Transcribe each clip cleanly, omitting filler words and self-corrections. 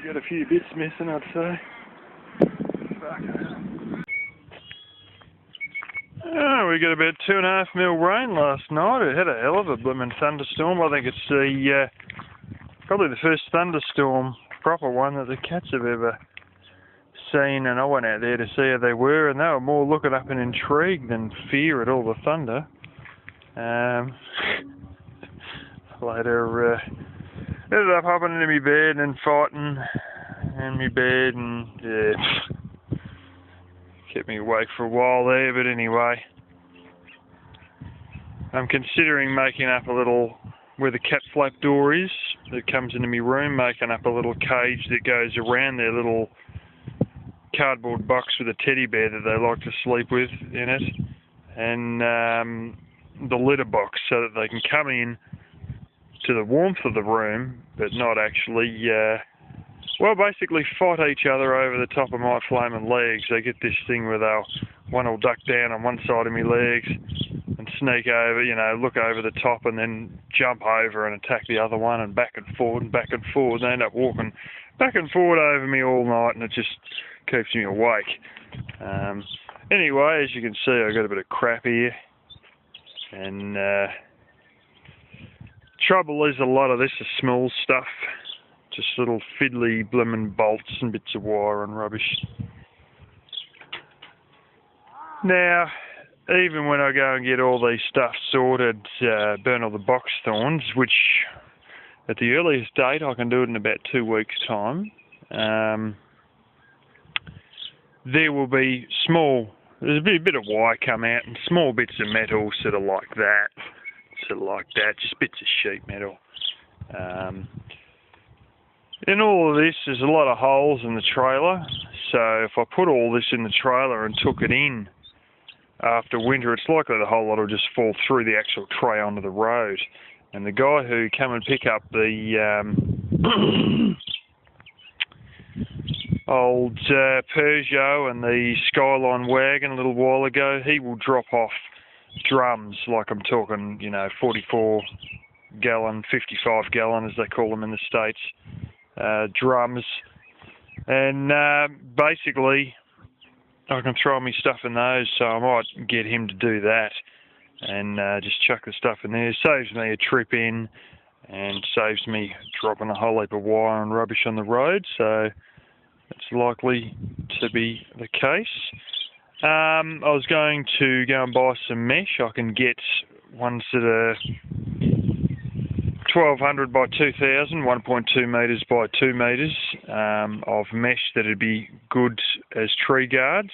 Got a few bits missing, I'd say. Oh, we got about 2.5 mil rain last night. It had a hell of a blooming thunderstorm. I think it's the probably the first thunderstorm, proper one, that the cats have ever seen. And I went out there to see how they were, and they were more looking up in intrigue than fear at all the thunder. Later, ended up hopping into my bed and fighting in my bed, and yeah, kept me awake for a while there. But anyway, I'm considering making up a little, where the cat flap door is that comes into my room, making up a little cage that goes around their little cardboard box with a teddy bear that they like to sleep with in it, and the litter box, so that they can come in to the warmth of the room, but not actually, basically fight each other over the top of my flaming legs. They get this thing where one will duck down on one side of my legs and sneak over, look over the top, and then jump over and attack the other one, and back and forward and back and forward. They end up walking back and forward over me all night, and it just keeps me awake. Anyway, as you can see, I got a bit of crap here, and trouble is, a lot of this is small stuff, just little fiddly blimmin' bolts and bits of wire and rubbish. Now, even when I go and get all these stuff sorted, burn all the box thorns, which at the earliest date I can do it in about 2 weeks' time, there will be there's a bit of wire come out and small bits of metal sort of like that, just bits of sheet metal. In all of this, there's a lot of holes in the trailer, so if I put all this in the trailer and took it in after winter, it's likely the whole lot will just fall through the actual tray onto the road. And the guy who came and picked up the old Peugeot and the Skyline wagon a little while ago, he will drop off drums, like I'm talking, 44 gallon, 55 gallon as they call them in the States, drums, and basically I can throw my stuff in those, so I might get him to do that and just chuck the stuff in there. Saves me a trip in and saves me dropping a whole heap of wire and rubbish on the road, so it's likely to be the case. I was going to go and buy some mesh. I can get ones that are 1200 by 2000, 1.2 metres by 2 metres of mesh that'd be good as tree guards.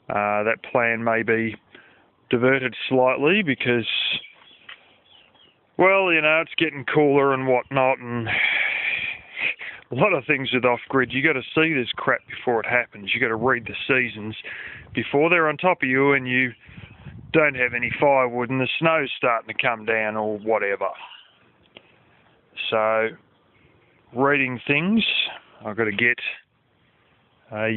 That plan may be diverted slightly because, it's getting cooler and whatnot, and a lot of things with off-grid, you got to see this crap before it happens. You got to read the seasons before they're on top of you, and you don't have any firewood, and the snow's starting to come down or whatever. So, reading things, I've got to get a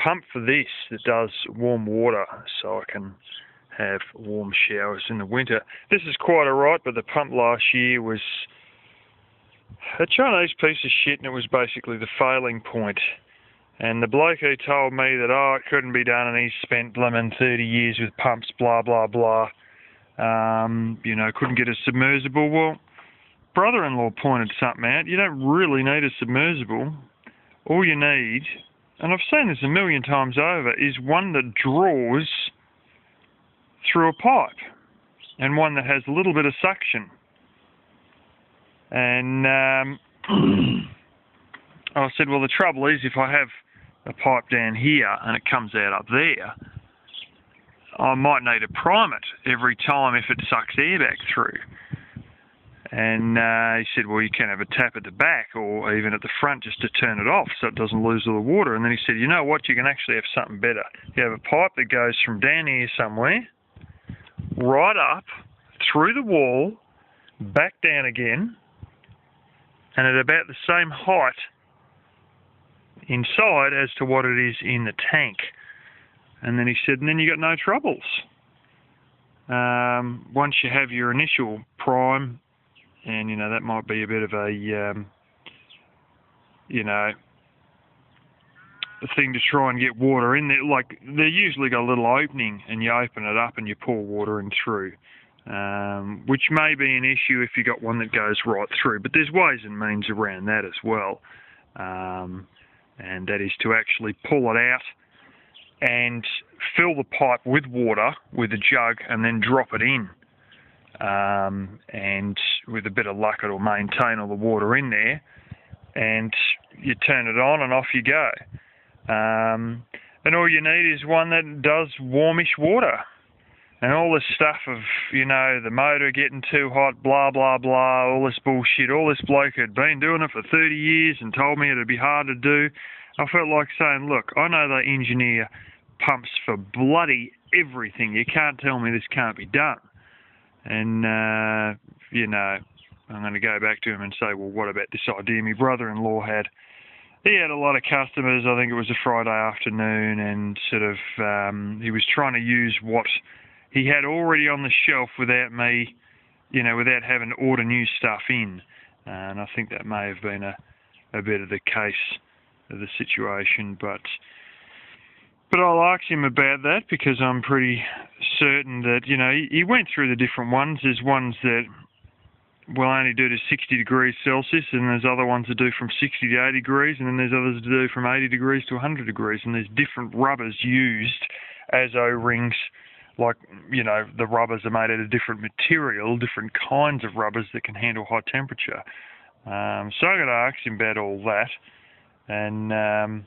pump for this that does warm water, so I can have warm showers in the winter. This is quite alright, but the pump last year was a Chinese piece of shit, and it was basically the failing point. And the bloke who told me that, it couldn't be done, and he's spent blimmin' 30 years with pumps, blah, blah, blah, couldn't get a submersible. Well, brother-in-law pointed something out. You don't really need a submersible. All you need, and I've seen this a million times over, is one that draws through a pipe, and one that has a little bit of suction. And I said, well, the trouble is, if I have a pipe down here and it comes out up there, I might need to prime it every time if it sucks air back through. And he said, well, you can have a tap at the back or even at the front just to turn it off so it doesn't lose all the water. And then he said, you know what, you can actually have something better. You have a pipe that goes from down here somewhere, right up, through the wall, back down again, and at about the same height inside as to what it is in the tank. And then he said, and then you got no troubles. Once you have your initial prime, and that might be a bit of a you know, a thing to try and get water in there. Like, they usually got a little opening and you open it up and you pour water in through, which may be an issue if you got one that goes right through, but there's ways and means around that as well, and that is to actually pull it out and fill the pipe with water with a jug and then drop it in, and with a bit of luck it'll maintain all the water in there, and you turn it on and off you go. And all you need is one that does warmish water. And all this stuff of, you know, the motor getting too hot, blah, blah, blah, all this bullshit, all this bloke had been doing it for 30 years and told me it'd be hard to do. I felt like saying, look, I know they engineer pumps for bloody everything. You can't tell me this can't be done. And, you know, I'm going to go back to him and say, well, what about this idea my brother-in-law had? He had a lot of customers. I think it was a Friday afternoon, and sort of he was trying to use what he had already on the shelf without me, you know, without having to order new stuff in. And I think that may have been a bit of the case of the situation. But I'll ask him about that, because I'm pretty certain that, you know, he went through the different ones. There's ones that will only do to 60 degrees Celsius, and there's other ones that do from 60 to 80 degrees, and then there's others that do from 80 degrees to 100 degrees, and there's different rubbers used as O-rings. Like, you know, the rubbers are made out of different material, different kinds of rubbers that can handle high temperature. So I'm going to ask him about all that, and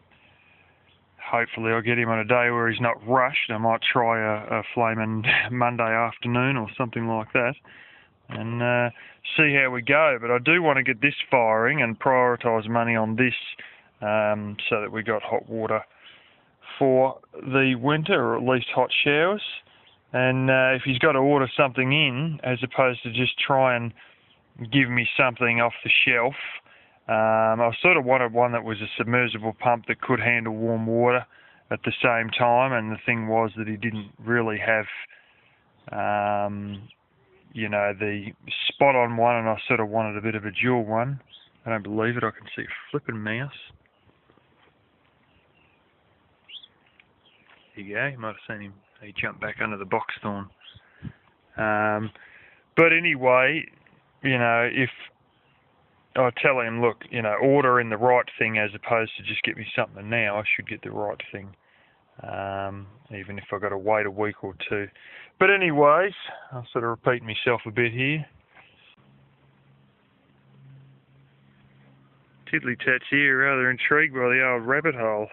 hopefully I'll get him on a day where he's not rushed. I might try a flaming Monday afternoon or something like that, and see how we go. But I do want to get this firing and prioritise money on this, so that we got hot water for the winter, or at least hot showers. And if he's got to order something in, as opposed to just try and give me something off the shelf, I sort of wanted one that was a submersible pump that could handle warm water at the same time. And the thing was that he didn't really have, you know, the spot-on one, and I sort of wanted a bit of a dual one. I don't believe it. I can see a flipping mouse. There you go. You might have seen him. He jumped back under the box thorn. But anyway, you know, if I tell him, look, you know, order in the right thing as opposed to just get me something now, I should get the right thing, even if I've got to wait a week or two. But anyways, I'll sort of repeat myself a bit here. Tiddly Tats here, rather intrigued by the old rabbit hole.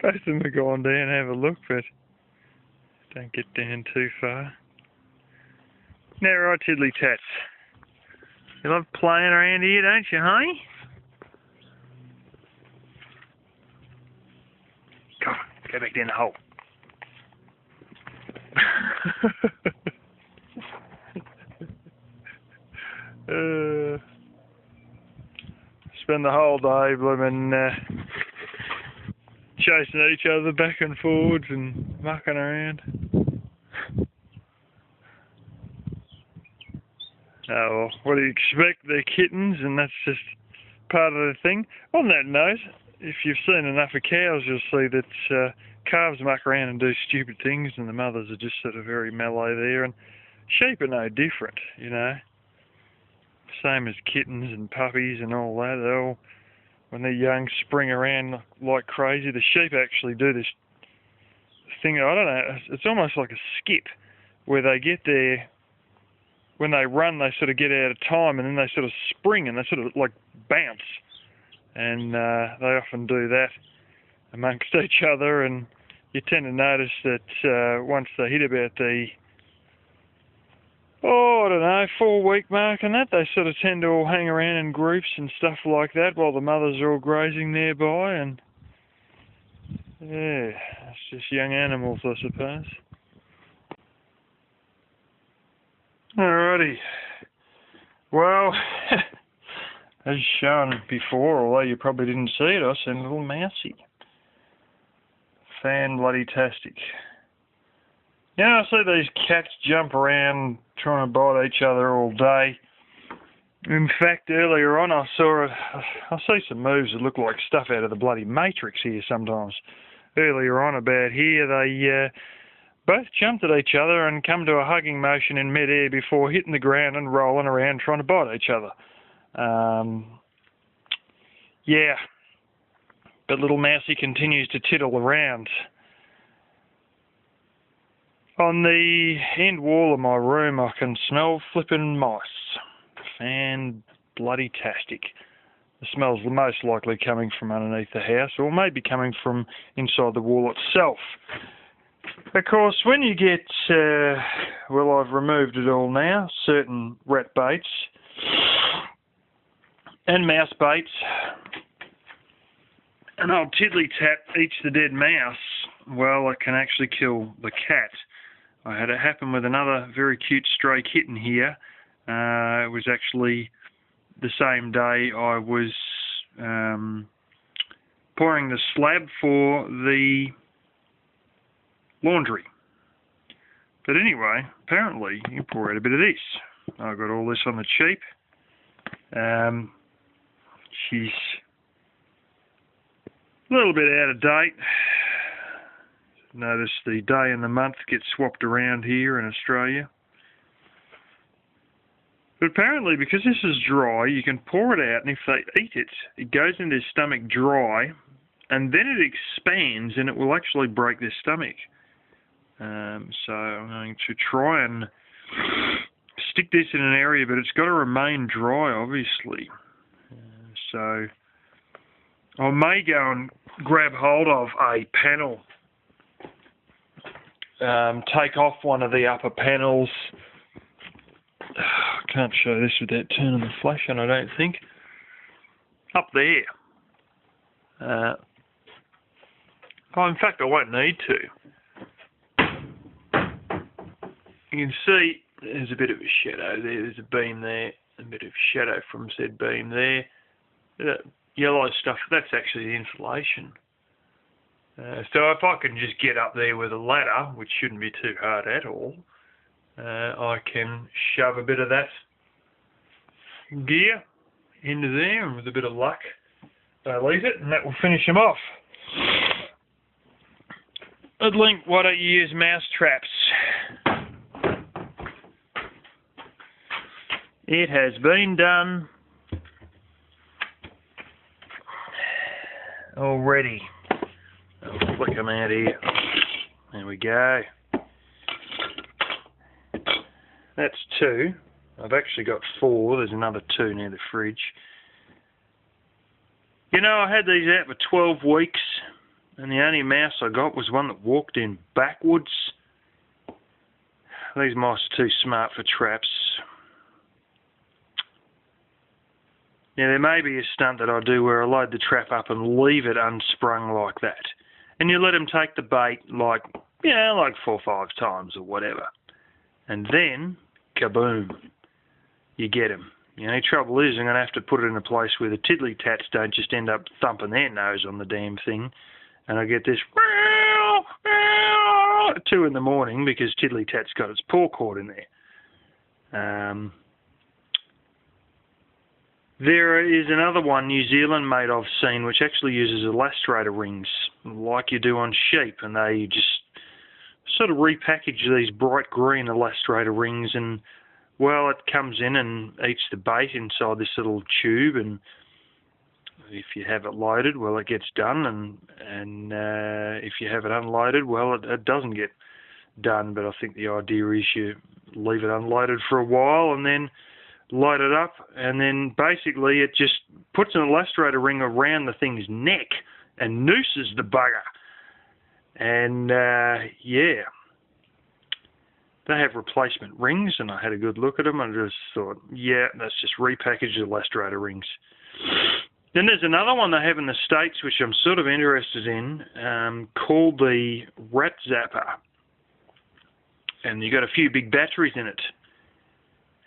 Both of them have gone down and have a look, but don't get down too far. Now, right, Tiddly Tats. You love playing around here, don't you, honey? Come on, go back down the hole. Spend the whole day blooming chasing each other back and forwards and mucking around. Oh, well, what do you expect? They're kittens, and that's just part of the thing. On that note, if you've seen enough of cows, you'll see that calves muck around and do stupid things, and the mothers are just sort of very mellow there, and sheep are no different, you know. Same as kittens and puppies and all that. They all, when they're young, spring around like crazy. The sheep actually do this thing, I don't know, it's almost like a skip, where they get there, when they run, they sort of get out of time, and then they sort of spring, and they sort of like bounce. And they often do that amongst each other, and you tend to notice that once they hit about the, I don't know, 4-week mark and that, they sort of tend to all hang around in groups and stuff like that while the mothers are all grazing nearby, and yeah, it's just young animals, I suppose. Alrighty. Well, as shown before, although you probably didn't see it, I sent a little mousey. Fan-bloody-tastic. You know, I see these cats jump around trying to bite each other all day. In fact, earlier on I see some moves that look like stuff out of the bloody Matrix here sometimes. Earlier on about here, they both jumped at each other and come to a hugging motion in mid-air before hitting the ground and rolling around trying to bite each other. Yeah, but little Mousy continues to tittle around. On the end wall of my room, I can smell flippin' mice. Fan-bloody-tastic. The smell's most likely coming from underneath the house, or maybe coming from inside the wall itself. Of course, when you get, well, I've removed it all now, certain rat baits and mouse baits, and I'll tiddly tap each the dead mouse, well, it can actually kill the cat. I had it happen with another very cute stray kitten here. It was actually the same day I was pouring the slab for the laundry. But anyway, apparently you can pour out a bit of this. I got all this on the cheap. She's a little bit out of date. Notice the day and the month get swapped around here in Australia. But apparently, because this is dry, you can pour it out, and if they eat it, it goes into their stomach dry, and then it expands, and it will actually break their stomach. So I'm going to try and stick this in an area, but it's got to remain dry, obviously. So I may go and grab hold of a panel, take off one of the upper panels. I can't show this without turning the flash on, I don't think. Up there. Oh, in fact, I won't need to. You can see there's a bit of a shadow there. There's a beam there, a bit of shadow from said beam there. That yellow stuff, that's actually the insulation. So if I can just get up there with a ladder, which shouldn't be too hard at all, I can shove a bit of that gear into there, and with a bit of luck, they'll eat it, and that will finish them off. At Link, why don't you use mouse traps? It has been done already. I'll flick them out here. There we go. That's 2. I've actually got 4. There's another 2 near the fridge. You know, I had these out for 12 weeks, and the only mouse I got was one that walked in backwards. These mice are too smart for traps. Now, there may be a stunt that I do where I load the trap up and leave it unsprung like that. And you let them take the bait like 4 or 5 times or whatever. And then, kaboom, you get them. The only trouble is I'm going to have to put it in a place where the tiddly tats don't just end up thumping their nose on the damn thing. And I get this 2 in the morning because tiddly tat's got its paw caught in there. There is another one, New Zealand made I've seen, which actually uses elastrator rings, like you do on sheep, and they just sort of repackage these bright green elastrator rings, and, well, it comes in and eats the bait inside this little tube, and if you have it loaded, well, it gets done, and if you have it unloaded, well, it doesn't get done, but I think the idea is you leave it unloaded for a while, and then light it up, and then basically it just puts an elastrator ring around the thing's neck and nooses the bugger. And yeah, they have replacement rings, and I had a good look at them, and I just thought, yeah, that's just repackaged elastrator rings. Then there's another one they have in the States, which I'm sort of interested in, called the Rat Zapper. And you've got a few big batteries in it.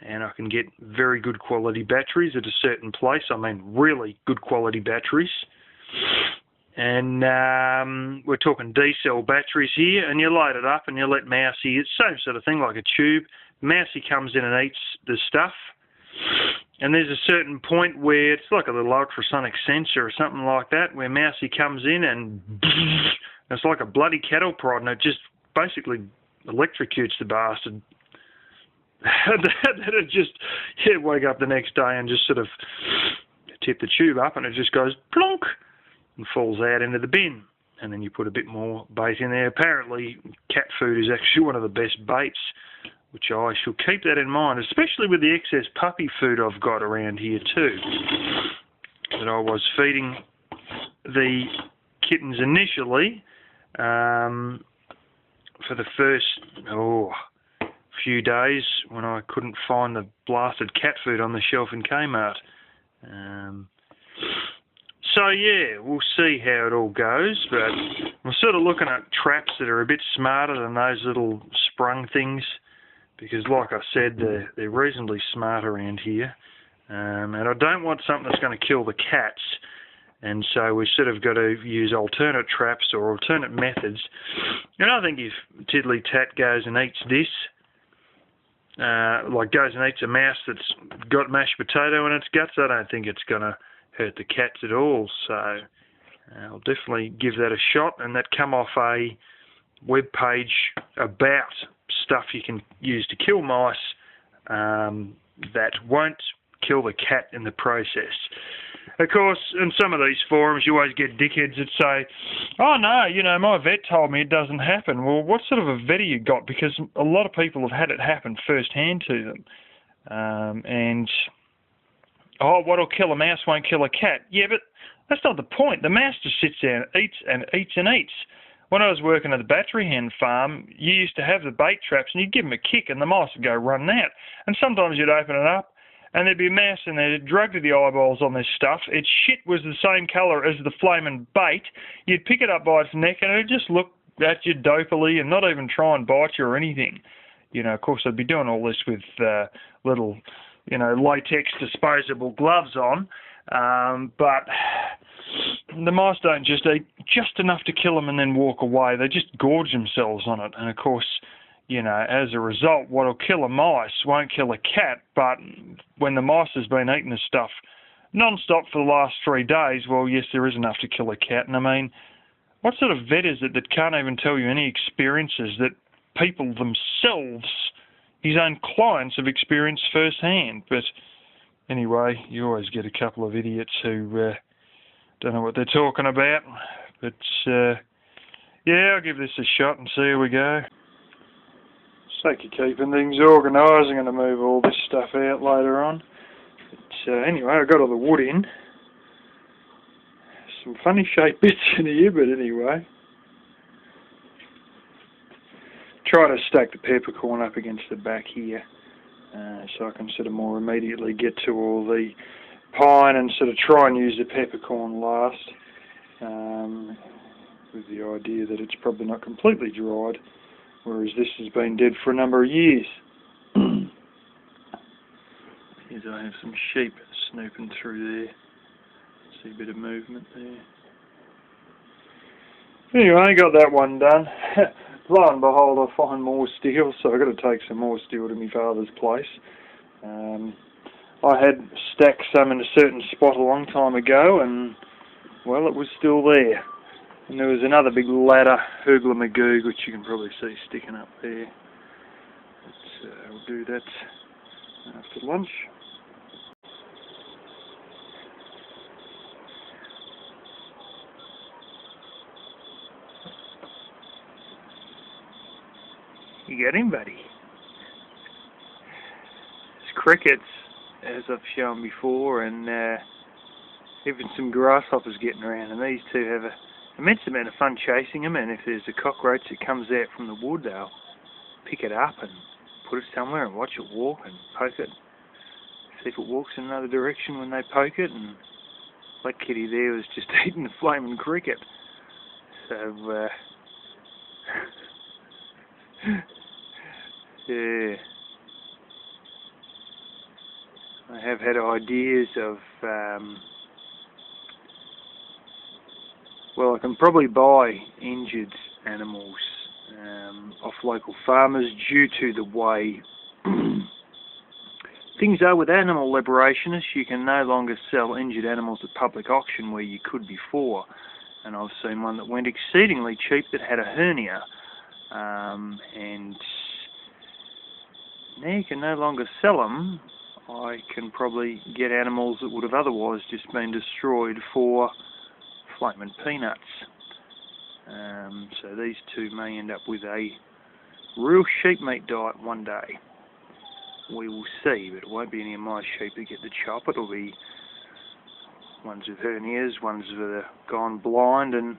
And I can get very good quality batteries at a certain place. I mean, really good quality batteries. And we're talking D-cell batteries here. And you load it up and you let Mousy, it's the same sort of thing like a tube. Mousy comes in and eats the stuff. and there's a certain point where it's like a little ultrasonic sensor or something like that, where Mousy comes in and it's like a bloody cattle prod, and it just basically electrocutes the bastard. That'd just, wake up the next day and just sort of tip the tube up, and it just goes plonk and falls out into the bin. And then you put a bit more bait in there. Apparently, cat food is actually one of the best baits, which I shall keep that in mind, especially with the excess puppy food I've got around here too, that I was feeding the kittens initially for the first few days when I couldn't find the blasted cat food on the shelf in Kmart. So yeah, we'll see how it all goes, but I'm sort of looking at traps that are a bit smarter than those little sprung things, because like I said, they're reasonably smart around here, and I don't want something that's going to kill the cats, and so we've sort of got to use alternate traps or alternate methods. And I think if Tiddly Tat goes and eats this, like goes and eats a mouse that's got mashed potato in its guts, I don't think it's going to hurt the cats at all, so I'll definitely give that a shot, and that come off a web page about stuff you can use to kill mice that won't kill the cat in the process. Of course, in some of these forums you always get dickheads that say, oh no, my vet told me it doesn't happen. Well, what sort of a vet have you got? Because a lot of people have had it happen firsthand to them. And what'll kill a mouse won't kill a cat. Yeah, but that's not the point. The mouse just sits there and eats and eats and eats. When I was working at the battery hen farm, you used to have the bait traps and you'd give them a kick and the mice would go running out. And sometimes you'd open it up and there'd be a mouse in there drugged to the eyeballs on this stuff. Its shit was the same colour as the flaming bait. You'd pick it up by its neck and it'd just look at you dopily and not even try and bite you or anything. Of course, I'd be doing all this with little latex disposable gloves on, but the mice don't just eat just enough to kill them and then walk away. They just gorge themselves on it, and of course, as a result, what'll kill a mice won't kill a cat, but when the mice has been eating this stuff non-stop for the last 3 days, well, yes, there is enough to kill a cat. And I mean, what sort of vet is it that can't even tell you any experiences that people themselves, his own clients, have experienced firsthand? But anyway, you always get a couple of idiots who don't know what they're talking about. But yeah, I'll give this a shot and see how we go. Sake of keeping things organised, I'm going to move all this stuff out later on. But anyway, I got all the wood in. Some funny shaped bits in here, but anyway. Try to stack the peppercorn up against the back here, so I can sort of more immediately get to all the pine and sort of try and use the peppercorn last, with the idea that it's probably not completely dried, whereas this has been dead for a number of years. Here's I have some sheep snooping through there. See a bit of movement there. Anyway, I got that one done. Lo and behold, I find more steel, so I've got to take some more steel to my father's place. I had stacked some in a certain spot a long time ago, and, well, it was still there. And there was another big ladder, Hoogla Magoog, which you can probably see sticking up there. But, we'll do that after lunch. You got him, buddy. It's crickets, as I've shown before, and even some grasshoppers getting around, and these two have an immense amount of fun chasing them, and if there's a cockroach that comes out from the wood, they'll pick it up and put it somewhere and watch it walk and poke it. See if it walks in another direction when they poke it, and that kitty there was just eating the flaming cricket. So, yeah. I have had ideas of, well, I can probably buy injured animals off local farmers due to the way Things are with animal liberationists, you can no longer sell injured animals at public auction where you could before. And I've seen one that went exceedingly cheap that had a hernia. And now you can no longer sell them. I can probably get animals that would have otherwise just been destroyed for flaming peanuts. So these two may end up with a real sheep meat diet one day. We will see, but it won't be any of my sheep that get the chop. It'll be ones with hernias, ones that are gone blind, and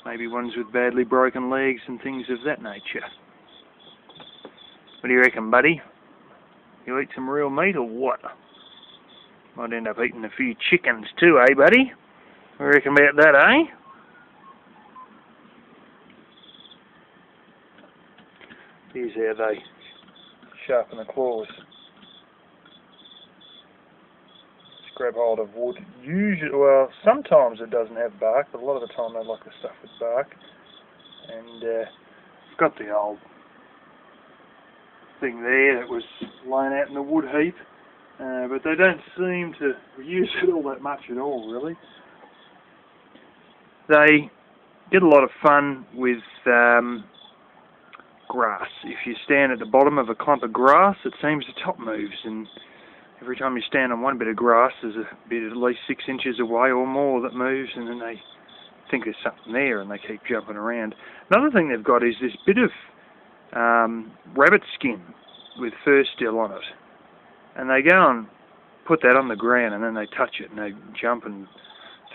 maybe ones with badly broken legs and things of that nature. What do you reckon, buddy? You eat some real meat or what? Might end up eating a few chickens too, eh, buddy? What do you reckon about that, eh? Here's how they sharpen the claws. Just grab hold of wood. Usually, well, sometimes it doesn't have bark, but a lot of the time they like the stuff with bark. And I've got the old thing there that was laying out in the wood heap, but they don't seem to use it all that much at all, really. They get a lot of fun with grass. If you stand at the bottom of a clump of grass, it seems the top moves, and every time you stand on one bit of grass, there's a bit at least 6 inches away or more that moves, and then they think there's something there, and they keep jumping around. Another thing they've got is this bit of rabbit skin with fur still on it, and they go and put that on the ground, and then they touch it, and they jump and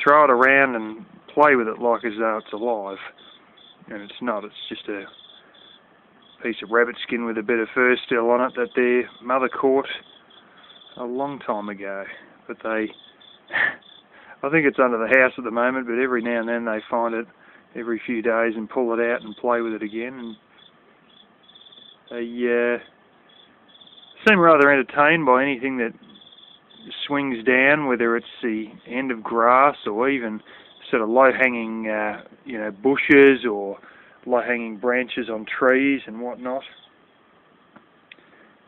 throw it around and play with it like as though it's alive, and it's not. It's just a piece of rabbit skin with a bit of fur still on it that their mother caught a long time ago. But they, I think it's under the house at the moment, but every now and then they find it every few days and pull it out and play with it again. And they seem rather entertained by anything that swings down, whether it's the end of grass or even sort of low-hanging, bushes or low-hanging branches on trees and whatnot.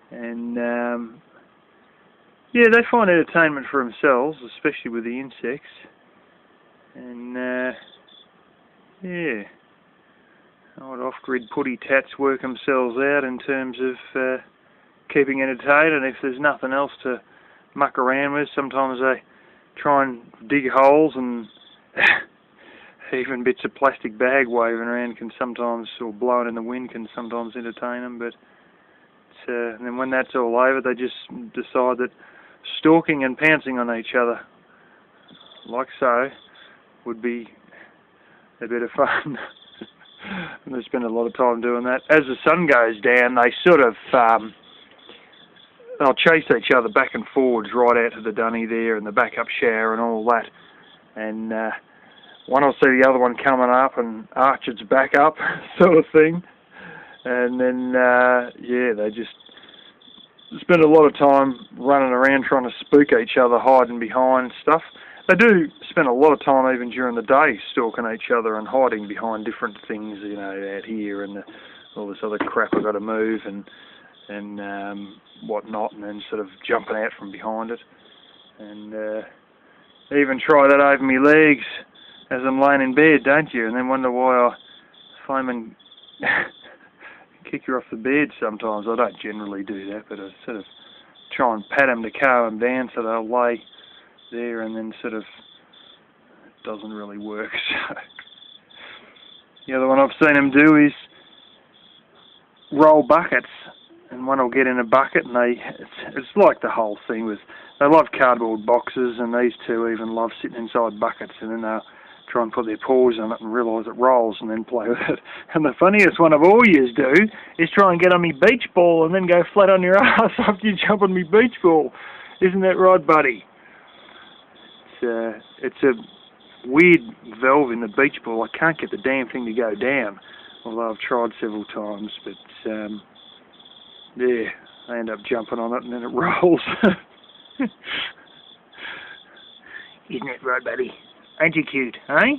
And yeah, they find entertainment for themselves, especially with the insects. And yeah, old off-grid putty tats work themselves out in terms of keeping entertained, and if there's nothing else to muck around with, sometimes they try and dig holes, and even bits of plastic bag waving around can sometimes, or blowing in the wind, can sometimes entertain them. But and then when that's all over, they just decide that stalking and pouncing on each other, like so, would be a bit of fun. And they spend a lot of time doing that. As the sun goes down, they sort of they'll chase each other back and forwards right out to the dunny there and the backup shower and all that. And one will see the other one coming up and arch its back up, sort of thing. And then, yeah, they just spend a lot of time running around trying to spook each other, hiding behind stuff. They do spend a lot of time even during the day stalking each other and hiding behind different things, you know, out here and all this other crap I've got to move and whatnot, and then sort of jumping out from behind it. And even try that over my legs as I'm laying in bed, don't you? And then wonder why I flaming kick you off the bed sometimes. I don't generally do that, but I sort of try and pat them to calm them down so they'll lay there, and then sort of it doesn't really work. So the other one I've seen them do is roll buckets, and one will get in a bucket, and it's like the whole thing with, they love cardboard boxes, and these two even love sitting inside buckets, and then they'll try and put their paws on it and realise it rolls and then play with it. And the funniest one of all yous do is try and get on me beach ball and then go flat on your ass after you jump on me beach ball. Isn't that right, buddy? It's a weird valve in the beach ball. I can't get the damn thing to go down, although I've tried several times. But yeah, I end up jumping on it and then it rolls. Isn't it right, buddy? Ain't you cute, eh?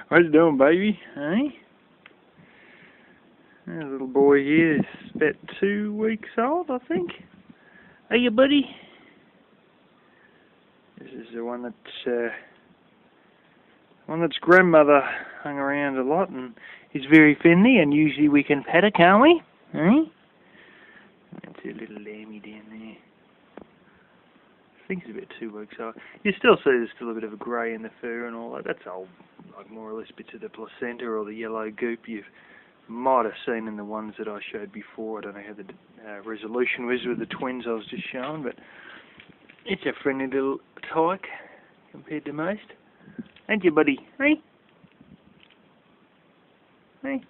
What you doing, baby? Hey? There's a little boy here is about 2 weeks old, I think. Are you, buddy? This is the one that's grandmother hung around a lot, and he's very friendly, and usually we can pet her, can't we? Hey? That's a little lammy down there. I think he's about 2 weeks old. You still see there's still a bit of a grey in the fur and all that. That's old, like more or less bits of the placenta or the yellow goop you might have seen in the ones that I showed before. I don't know how the resolution was with the twins I was just showing, but it's a friendly little tyke compared to most. Ain't you, buddy? Hey? Hey?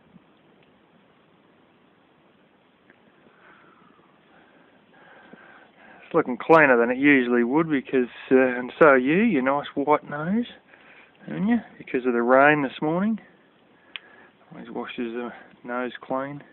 It's looking cleaner than it usually would because, and so are you, your nice white nose, haven't you? Because of the rain this morning. Always washes the nose clean.